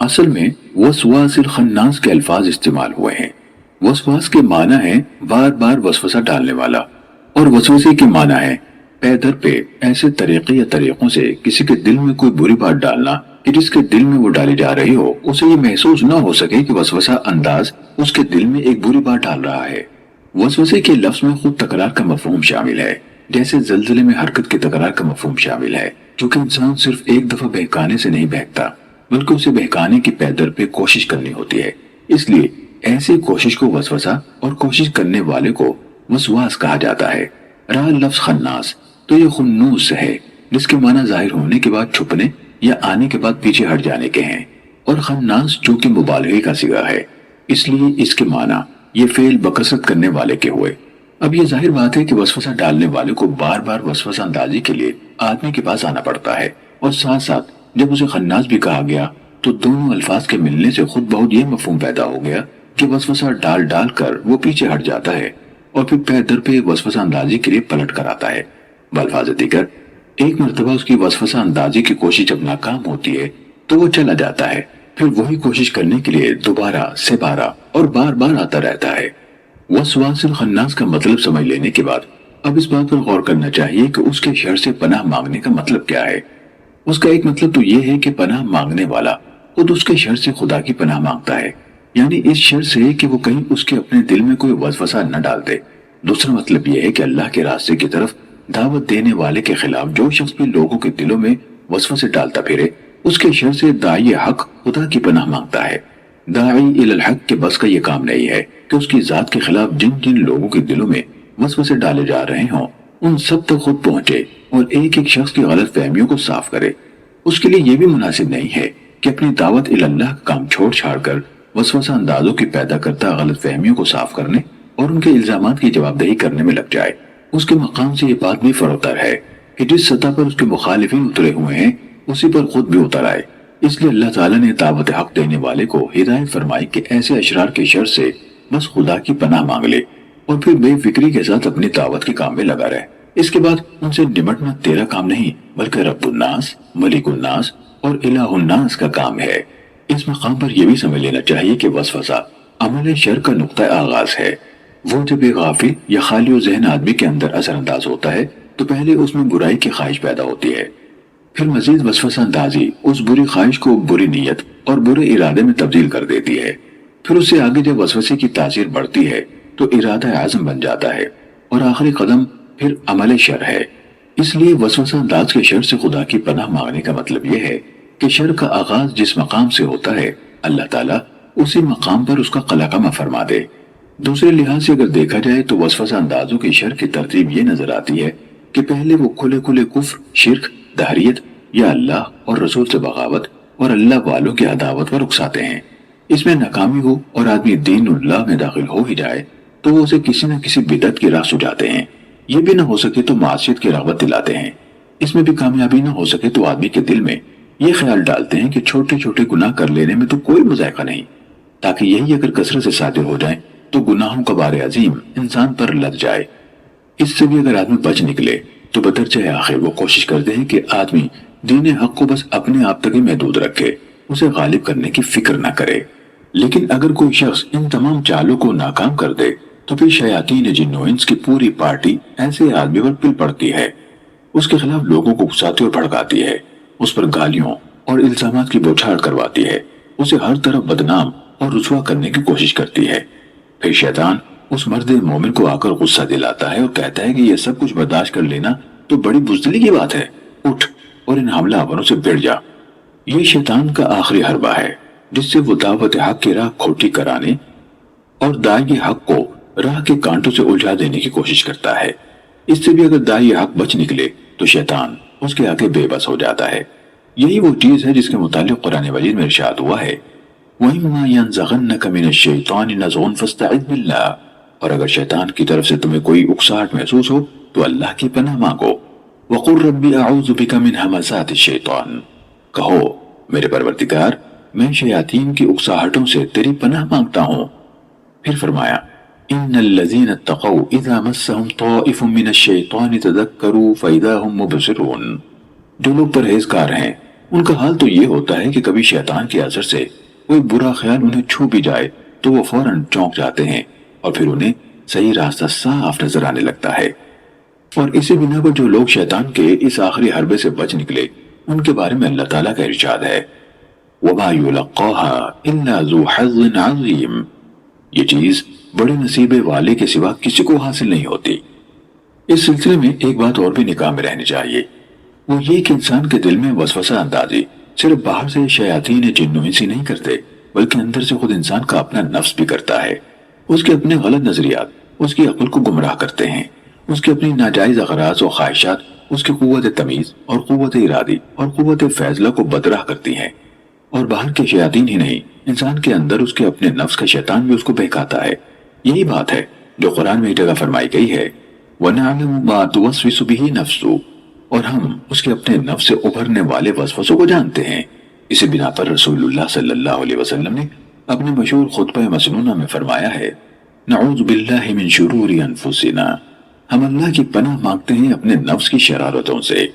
اصل میں وسواس الخناس کے الفاظ استعمال ہوئے ہیں۔ وسواس کے معنی ہے بار بار وسوسہ ڈالنے والا، اور وسوسے کے معنی ہے پے در پہ ایسے طریقے یا طریقوں سے کسی کے دل میں کوئی بری بات ڈالنا کہ جس کے دل میں وہ ڈالی جا رہی ہو اسے یہ محسوس نہ ہو سکے کہ وسوسہ انداز اس کے دل میں ایک بری بات ڈال رہا ہے۔ وسوسے کے لفظ میں خود تکرار کا مفہوم شامل ہے، جیسے زلزلے میں حرکت کی تکرار کا مفہوم شامل ہے، کیونکہ انسان صرف ایک دفعہ بہکانے سے نہیں بہکتا بلکہ اسے بہکانے کی پے در پہ کوشش کرنی ہوتی ہے۔ اس لیے ایسی کوشش کو وسوسہ اور کوشش کرنے والے کو وسواس کہا جاتا ہے۔ رہا لفظ خناس تو یہ خنوس ہے، جس کے معنی ظاہر ہونے کے بعد چھپنے یا آنے کے بعد پیچھے ہٹ جانے کے ہیں، اور خناس جو کہ مبالغے کا صیغہ ہے، اس لیے اس کے معنی یہ فعل بکثرت کرنے والے کے ہوئے۔ اب یہ ظاہر بات ہے کہ وسوسہ ڈالنے والے کو بار بار وسوسہ اندازی کے لیے آدمی کے پاس آنا پڑتا ہے، اور ساتھ ساتھ جب اسے خناس بھی کہا گیا تو دونوں الفاظ کے ملنے سے خود بہت یہ مفہوم پیدا ہو گیا کہ وسوسہ ڈال ڈال کر وہ پیچھے ہٹ جاتا ہے اور پھر پے در پہ وسوسہ اندازی کے لیے پلٹ کر آتا ہے۔ بالفاظ دیگر ایک مرتبہ اس کی وسوسہ اندازی کی کوشش جب ناکام ہوتی ہے تو وہ چلا جاتا ہے، پھر وہی کوشش کرنے کے لیے دوبارہ سے بارہ اور بار بار آتا رہتا ہے۔ وسواس الخناس کا مطلب سمجھ لینے کے بعد اب اس بات پر غور کرنا چاہیے کہ اس کے شر سے پناہ مانگنے کا مطلب کیا ہے۔ اس کا ایک مطلب تو یہ ہے کہ پناہ مانگنے والا خود اس کے شر سے خدا کی پناہ مانگتا ہے، یعنی اس شر سے کہ وہ کہیں اس کے اپنے دل میں کوئی وسوسہ نہ ڈال دے۔ دوسرا مطلب یہ ہے کہ اللہ کے راستے کی طرف دعوت دینے والے کے خلاف جو شخص بھی لوگوں کے دلوں میں وسوسے ڈالتا پھرے، اس کے شر سے داعی حق خدا کی پناہ مانگتا ہے۔ داعی الی الحق کے بس کا یہ کام نہیں ہے کہ اس کی ذات کے خلاف جن جن لوگوں کے دلوں میں وسوسے ڈالے جا رہے ہوں ان سب تک خود پہنچے اور ایک ایک شخص کی غلط فہمیوں کو صاف کرے۔ اس کے لیے یہ بھی مناسب نہیں ہے کہ اپنی دعوت الی اللہ کا کام چھوڑ چھاڑ کر وسوسہ اندازوں کی پیدا کرتا غلط فہمیوں کو صاف کرنے اور ان کے الزامات کی جواب دہی کرنے میں لگ جائے۔ اس کے مقام سے یہ بات بھی فروتر ہے کہ جس سطح پر اس کے مخالفین اترے ہوئے ہیں اسی پر خود بھی اتر آئے۔ اس لیے اللہ تعالیٰ نے دعوت حق دینے والے کو ہدایت فرمائی کہ ایسے اشرار کے شر سے بس خدا کی پناہ مانگ لے اور پھر بے فکری کے ساتھ اپنی دعوت کے کام میں لگا رہے۔ اس کے بعد ان سے نمٹنا تیرا کام نہیں بلکہ رب الناس، ملک الناس اور الہ الناس کا کام ہے۔ اس مقام پر یہ بھی سمجھ لینا چاہیے کہ وسوسہ عمل شر کا نقطہ آغاز ہے۔ وہ جب ایک غافل یا خالی و ذہن آدمی کے اندر اثر انداز ہوتا ہے تو پہلے اس میں برائی کی خواہش پیدا ہوتی ہے، پھر مزید وسوسہ اندازی اس بری خواہش کو بری نیت اور برے ارادے میں تبدیل کر دیتی ہے، پھر اس سے آگے جب وسوسے کی تاثیر بڑھتی ہے تو ارادہ عزم بن جاتا ہے، اور آخری قدم پھر عمل شر ہے۔ اس لیے وسوسہ انداز کے شر سے خدا کی پناہ مانگنے کا مطلب یہ ہے کہ شر کا آغاز جس مقام سے ہوتا ہے اللہ تعالیٰ اسی مقام پر اس کا قلقمہ فرما دے۔ دوسرے لحاظ سے اگر دیکھا جائے تو وسوسہ اندازوں کی شر کی ترتیب یہ نظر آتی ہے کہ پہلے وہ کھلے کھلے کفر، شرک، دہریت یا اللہ اور رسول سے بغاوت اور اللہ والوں کی عداوت پر اکساتے ہیں۔ اس میں ناکامی ہو اور آدمی دین اللہ میں داخل ہو ہی جائے تو وہ اسے کسی نہ کسی بدعت کی راہ سجاتے ہیں، یہ بھی نہ ہو سکے تو معصیت کی رغبت دلاتے ہیں۔ اس میں بھی کامیابی نہ ہو سکے تو آدمی کے دل میں یہ خیال ڈالتے ہیں کہ چھوٹے چھوٹے گناہ کر لینے میں تو کوئی مذائقہ نہیں، تاکہ یہی اگر کثرت سے صادر ہو جائیں تو گناہوں کا بار عظیم انسان پر لد جائے۔ اس سے بھی اگر آدمی بچ نکلے تو بدرجہ آخر وہ کوشش کرتے ہیں کہ آدمی دین حق کو بس اپنے آپ تک ہی محدود رکھے، اسے غالب کرنے کی فکر نہ کرے۔ لیکن اگر کوئی شخص ان تمام چالوں کو ناکام کر دے تو پھر شیاطین جن و انس کی پوری پارٹی ایسے آدمی پر پل پڑتی ہے، اس کے خلاف لوگوں کو اکساتی اور بھڑکاتی ہے، اس پر گالیوں اور الزامات کی بوچھاڑ کرواتی ہے، اسے ہر طرف بدنام اور رسوا کرنے کی کوشش کرتی ہے۔ پھر شیطان اس مرد مومن کو آ کر غصہ دلاتا ہے اور کہتا ہے کہ یہ سب کچھ برداشت کر لینا تو بڑی بزدلی کی بات ہے، اٹھ اور ان حملہ آوروں سے بڑھ جا۔ یہ شیطان کا آخری حربہ ہے جس سے وہ دعوت حق کی راہ کھوٹی کرانے اور داعی حق کو راہ کے کانٹوں سے الجھا دینے کی کوشش کرتا ہے۔ اس سے بھی اگر داعی حق بچ نکلے تو شیطان اس کے آگے بے بس ہو جاتا ہے۔ یہی وہ چیز ہے جس کے متعلق قرآن مجید میں ارشاد ہوا ہے وَإِمَّا يَنزَغَنَّكَ مِنَ الشَّيْطَانِ نَزْغٌ فَاسْتَعِذْ بِاللَّهِ، اور اگر شیطان کی طرف سے تمہیں کوئی اکساہٹ محسوس ہو تو اللہ کی پناہ مانگو۔ وَقُلْ رَبِّ أَعُوذُ بِكَ مِنْ هَمَزَاتِ الشَّيْطَانِ، کہو میرے پروردگار میں شیاطین کی اکساہٹوں سے تیری پناہ مانگتا ہوں۔ پھر فرمایا إِنَّ الَّذِينَ اتَّقَوْا إِذَا مَسَّهُمْ طَائِفٌ مِّنَ الشَّيْطَانِ تَذَكَّرُوا فَإِذَا هُمْ مُبْصِرُونَ، جو لوگ پرہیزگار ہیں ان کا حال تو یہ ہوتا ہے کہ کبھی شیطان کے اثر سے کوئی برا خیال انہیں چھو بھی جائے تو وہ فوراً چونک جاتے ہیں اور پھر انہیں صحیح راستہ صاف نظر آنے لگتا ہے۔ اور اسی بنا پر جو لوگ شیطان کے اس آخری حربے سے بچ نکلے ان کے بارے میں اللہ تعالیٰ کا ارشاد ہے وَمَا يُلَقَّاهَا إِلَّا ذُو حَظٍّ عَظِيمٍ، یہ چیز بڑے نصیبے والے کے سوا کسی کو حاصل نہیں ہوتی۔ اس سلسلے میں ایک بات اور بھی نکاح میں رہنی چاہیے، وہ یہ کہ انسان کے دل میں وسوسہ اندازی صرف باہر سے شیاطین جن و انسی نہیں کرتے بلکہ اندر سے خود انسان کا اپنا نفس بھی کرتا ہے۔ اس کے اپنے غلط نظریات اس کی عقل کو گمراہ کرتے ہیں، اس کے اپنی ناجائز اغراض و خواہشات اس کی قوت تمیز اور قوت ارادی اور قوت فیصلہ کو بدرہ کرتی ہیں، اور باہر کے شیاطین ہی نہیں، انسان کے اندر اس کے اپنے نفس کا شیطان بھی اس کو بہکاتا ہے۔ یہی بات ہے جو قرآن میں ایک جگہ فرمائی گئی ہے وَنَعْلَمُ مَا تُوَسْوِسُ بِهِ نَفْسُ، اور ہم اس کے اپنے نفس سے ابھرنے والے وسوسوں کو جانتے ہیں۔ اسی بنا پر رسول اللہ صلی اللہ علیہ وسلم نے اپنے مشہور خطبہ مسنونہ میں فرمایا ہے نعوذ باللہ من شرور انفسنا، ہم اللہ کی پناہ مانگتے ہیں اپنے نفس کی شرارتوں سے۔